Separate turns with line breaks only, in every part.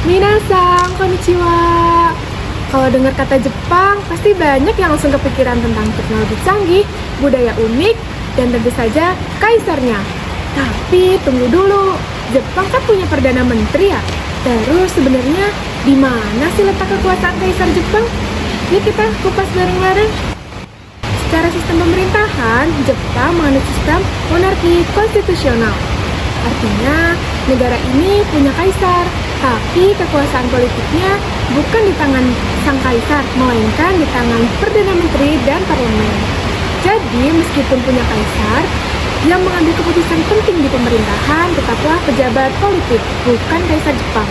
Minasan, konnichiwa. Kalau dengar kata Jepang, pasti banyak yang langsung kepikiran tentang teknologi canggih, budaya unik, dan tentu saja kaisarnya. Tapi tunggu dulu, Jepang kan punya Perdana Menteri ya? Terus sebenarnya di mana sih letak kekuasaan kaisar Jepang? Yuk kita kupas bareng-bareng. Secara sistem pemerintahan, Jepang menganut sistem monarki konstitusional. Artinya, negara ini punya kaisar, tapi kekuasaan politiknya bukan di tangan sang kaisar, melainkan di tangan Perdana Menteri dan Parlemen. Jadi, meskipun punya kaisar, yang mengambil keputusan penting di pemerintahan tetaplah pejabat politik, bukan kaisar Jepang.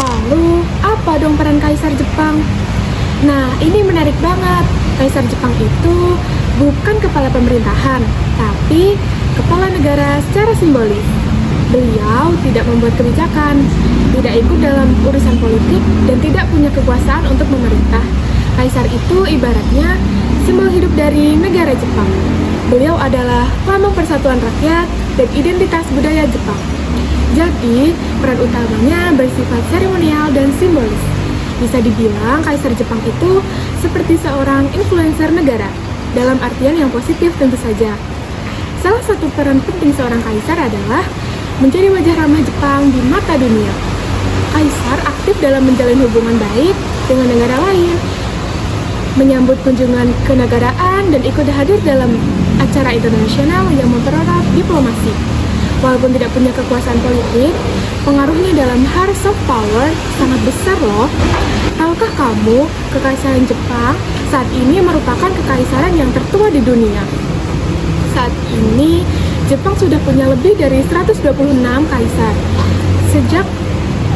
Lalu, apa dong peran kaisar Jepang? Nah, ini menarik banget. Kaisar Jepang itu bukan kepala pemerintahan, tapi kepala negara secara simbolis. Beliau tidak membuat kebijakan, tidak ikut dalam urusan politik, dan tidak punya kekuasaan untuk memerintah. Kaisar itu ibaratnya simbol hidup dari negara Jepang. Beliau adalah lambang persatuan rakyat dan identitas budaya Jepang. Jadi, peran utamanya bersifat seremonial dan simbolis. Bisa dibilang Kaisar Jepang itu seperti seorang influencer negara, dalam artian yang positif tentu saja. Salah satu peran penting seorang kaisar adalah menjadi wajah ramah Jepang di mata dunia. Kaisar aktif dalam menjalin hubungan baik dengan negara lain, menyambut kunjungan kenegaraan, dan ikut hadir dalam acara internasional yang mempererat diplomasi. Walaupun tidak punya kekuasaan politik, pengaruhnya dalam hard soft power sangat besar loh. Tahukah kamu, kekaisaran Jepang saat ini merupakan kekaisaran yang tertua di dunia. Saat ini, Jepang sudah punya lebih dari 126 kaisar. Sejak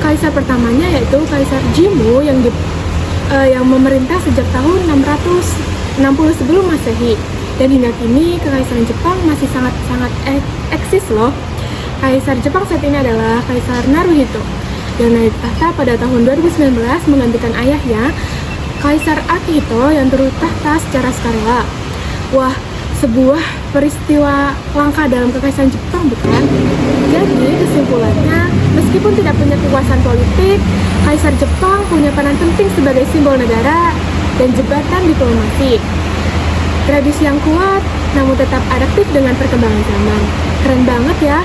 kaisar pertamanya yaitu Kaisar Jimmu yang memerintah sejak tahun 660 sebelum Masehi. Dan hingga kini kekaisaran Jepang masih sangat eksis loh. Kaisar Jepang saat ini adalah Kaisar Naruhito yang naik tahta pada tahun 2019 menggantikan ayahnya, Kaisar Akihito, yang turun tahta secara sukarela. Wah, sebuah peristiwa langka dalam kekaisaran Jepang, bukan? Jadi, kesimpulannya, meskipun tidak punya kekuasaan politik, Kaisar Jepang punya peran penting sebagai simbol negara dan jembatan diplomasi. Tradisi yang kuat, namun tetap adaptif dengan perkembangan zaman. Keren banget ya!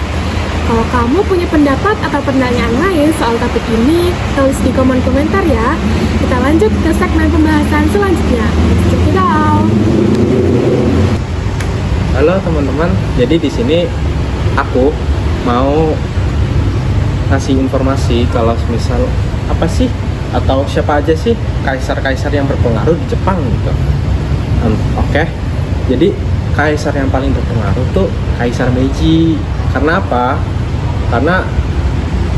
Kalau kamu punya pendapat atau pertanyaan lain soal topik ini, tulis di kolom komentar ya. Kita lanjut ke segmen pembahasan selanjutnya. Let's check it out!
Halo teman-teman, jadi di sini aku mau ngasih informasi kalau misal apa sih atau siapa aja sih kaisar-kaisar yang berpengaruh di Jepang gitu. Oke. Jadi kaisar yang paling berpengaruh tuh Kaisar Meiji. Karena apa? Karena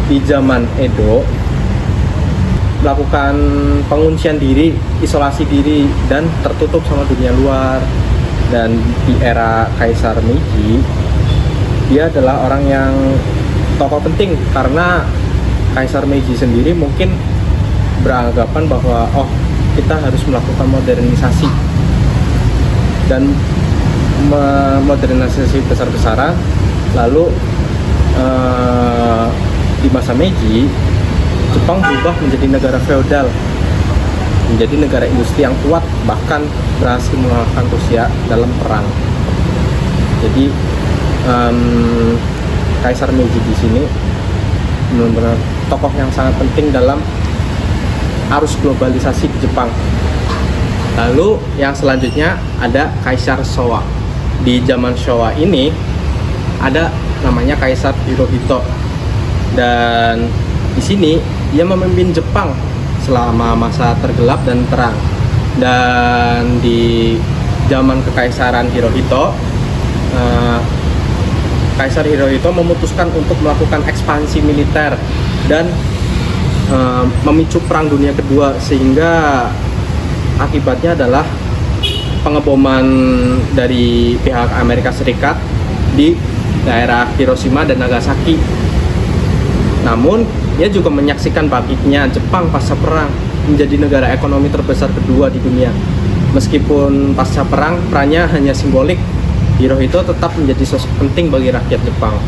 di zaman Edo melakukan penguncian diri, isolasi diri, dan tertutup sama dunia luar. Dan di era Kaisar Meiji, dia adalah orang yang tokoh penting karena Kaisar Meiji sendiri mungkin beranggapan bahwa kita harus melakukan modernisasi dan modernisasi besar-besaran. Lalu di masa Meiji, Jepang berubah menjadi negara feodal, menjadi negara industri yang kuat, bahkan berhasil mengalahkan Rusia dalam perang. Jadi Kaisar Meiji di sini benar-benar tokoh yang sangat penting dalam arus globalisasi di Jepang. Lalu yang selanjutnya ada Kaisar Showa. Di zaman Showa ini ada namanya Kaisar Hirohito, dan di sini dia memimpin Jepang selama masa tergelap dan terang. Dan di zaman kekaisaran Hirohito, Kaisar Hirohito memutuskan untuk melakukan ekspansi militer dan memicu Perang Dunia Kedua, sehingga akibatnya adalah pengeboman dari pihak Amerika Serikat di daerah Hiroshima dan Nagasaki. Namun, dia juga menyaksikan bangkitnya Jepang pasca perang menjadi negara ekonomi terbesar kedua di dunia. Meskipun pasca perang perannya hanya simbolik, Hirohito tetap menjadi sosok penting bagi rakyat Jepang.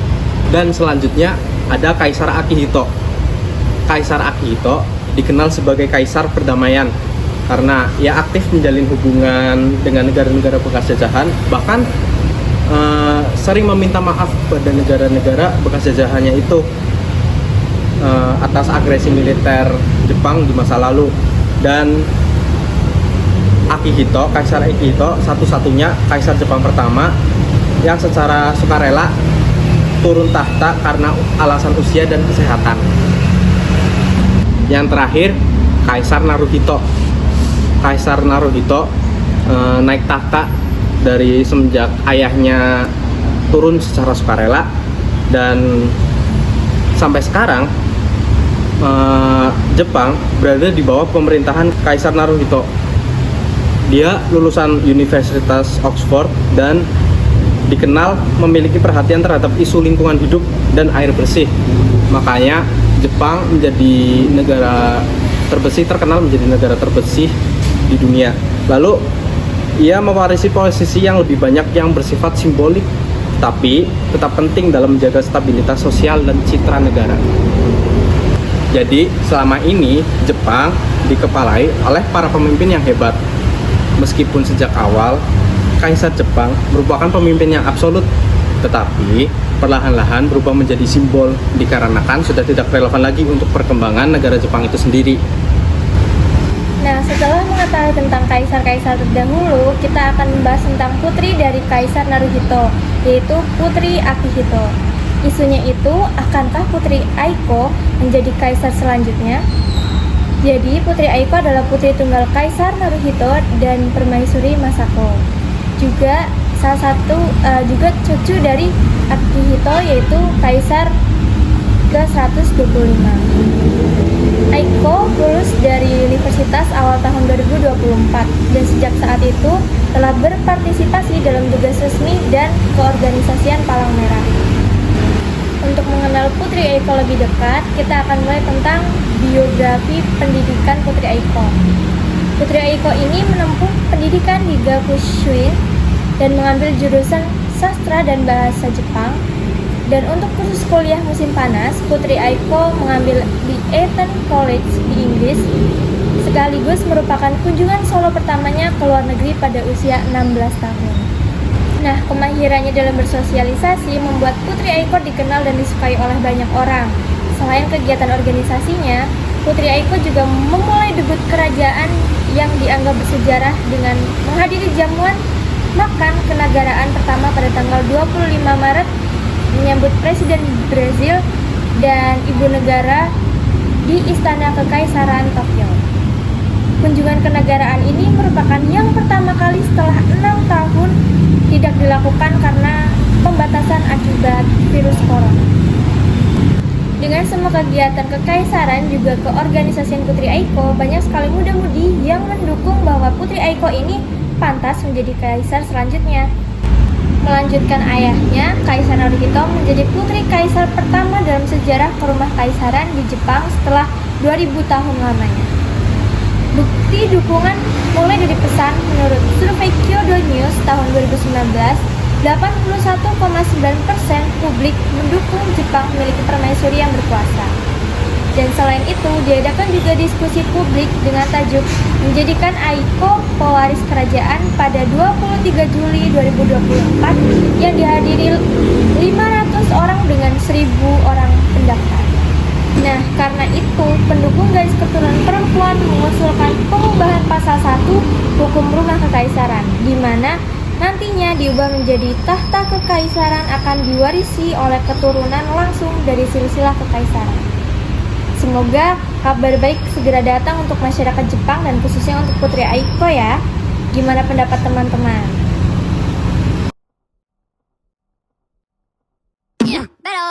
Dan selanjutnya ada Kaisar Akihito. Kaisar Akihito dikenal sebagai kaisar perdamaian karena ia aktif menjalin hubungan dengan negara-negara bekas jajahan, bahkan sering meminta maaf pada negara-negara bekas jajahannya itu atas agresi militer Jepang di masa lalu. Dan Akihito, Kaisar Akihito, satu-satunya kaisar Jepang pertama yang secara sukarela turun tahta karena alasan usia dan kesehatan. Yang terakhir, Kaisar Naruhito. Kaisar Naruhito naik tahta dari semenjak ayahnya turun secara sukarela, dan sampai sekarang Jepang berada di bawah pemerintahan Kaisar Naruhito. Dia lulusan Universitas Oxford dan dikenal memiliki perhatian terhadap isu lingkungan hidup dan air bersih. Makanya Jepang menjadi negara terbersih, terkenal menjadi negara terbersih di dunia. Lalu ia mewarisi posisi yang lebih banyak yang bersifat simbolik, tapi tetap penting dalam menjaga stabilitas sosial dan citra negara. Jadi selama ini Jepang dikepalai oleh para pemimpin yang hebat. Meskipun sejak awal Kaisar Jepang merupakan pemimpin yang absolut, tetapi perlahan-lahan berubah menjadi simbol dikarenakan sudah tidak relevan lagi untuk perkembangan negara Jepang itu sendiri.
Nah, setelah mengetahui tentang kaisar-kaisar terdahulu, kita akan membahas tentang putri dari Kaisar Naruhito, yaitu Putri Akihito. Isunya itu, akankah Putri Aiko menjadi kaisar selanjutnya? Jadi, Putri Aiko adalah putri tunggal Kaisar Naruhito dan permaisuri Masako. Juga juga cucu dari Akihito, yaitu Kaisar ke-125. Aiko lulus dari universitas awal tahun 2024 dan sejak saat itu telah berpartisipasi dalam tugas resmi dan keorganisasian Palang Merah. Untuk mengenal Putri Aiko lebih dekat, kita akan mulai tentang biografi pendidikan Putri Aiko. Putri Aiko ini menempuh pendidikan di Gakushuin dan mengambil jurusan sastra dan bahasa Jepang. Dan untuk khusus kuliah musim panas, Putri Aiko mengambil di Eton College di Inggris, sekaligus merupakan kunjungan solo pertamanya ke luar negeri pada usia 16 tahun. Nah, kemahirannya dalam bersosialisasi membuat Putri Aiko dikenal dan disukai oleh banyak orang. Selain kegiatan organisasinya, Putri Aiko juga memulai debut kerajaan yang dianggap bersejarah dengan menghadiri jamuan makan kenegaraan pertama pada tanggal 25 Maret menyambut Presiden Brazil dan Ibu Negara di Istana Kekaisaran Tokyo. Kunjungan kenegaraan ini merupakan yang pertama kali setelah 6 tahun tidak dilakukan karena pembatasan akibat virus corona. Dengan semua kegiatan kekaisaran juga keorganisasian Putri Aiko, banyak sekali muda-mudi yang mendukung bahwa Putri Aiko ini pantas menjadi kaisar selanjutnya. Melanjutkan ayahnya, Kaisar Naruhito menjadi putri kaisar pertama dalam sejarah perumah-kaisaran di Jepang setelah 2000 tahun lamanya. Bukti dukungan mulai dari pesan menurut survei Kyodo News tahun 2019, 81,9% publik mendukung Jepang memiliki permaisuri yang berkuasa. Dan selain itu, diadakan juga diskusi publik dengan tajuk menjadikan Aiko pewaris kerajaan pada 23 Juli 2024 yang dihadiri 500 orang dengan 1000 orang pendaftar. Nah, karena itu, pendukung garis keturunan perempuan mengusulkan pengubahan pasal 1 Hukum Rumah Kekaisaran, di mana nantinya diubah menjadi tahta kekaisaran akan diwarisi oleh keturunan langsung dari silsilah kekaisaran. Semoga kabar baik segera datang untuk masyarakat Jepang dan khususnya untuk Putri Aiko ya. Gimana pendapat teman-teman?
Pero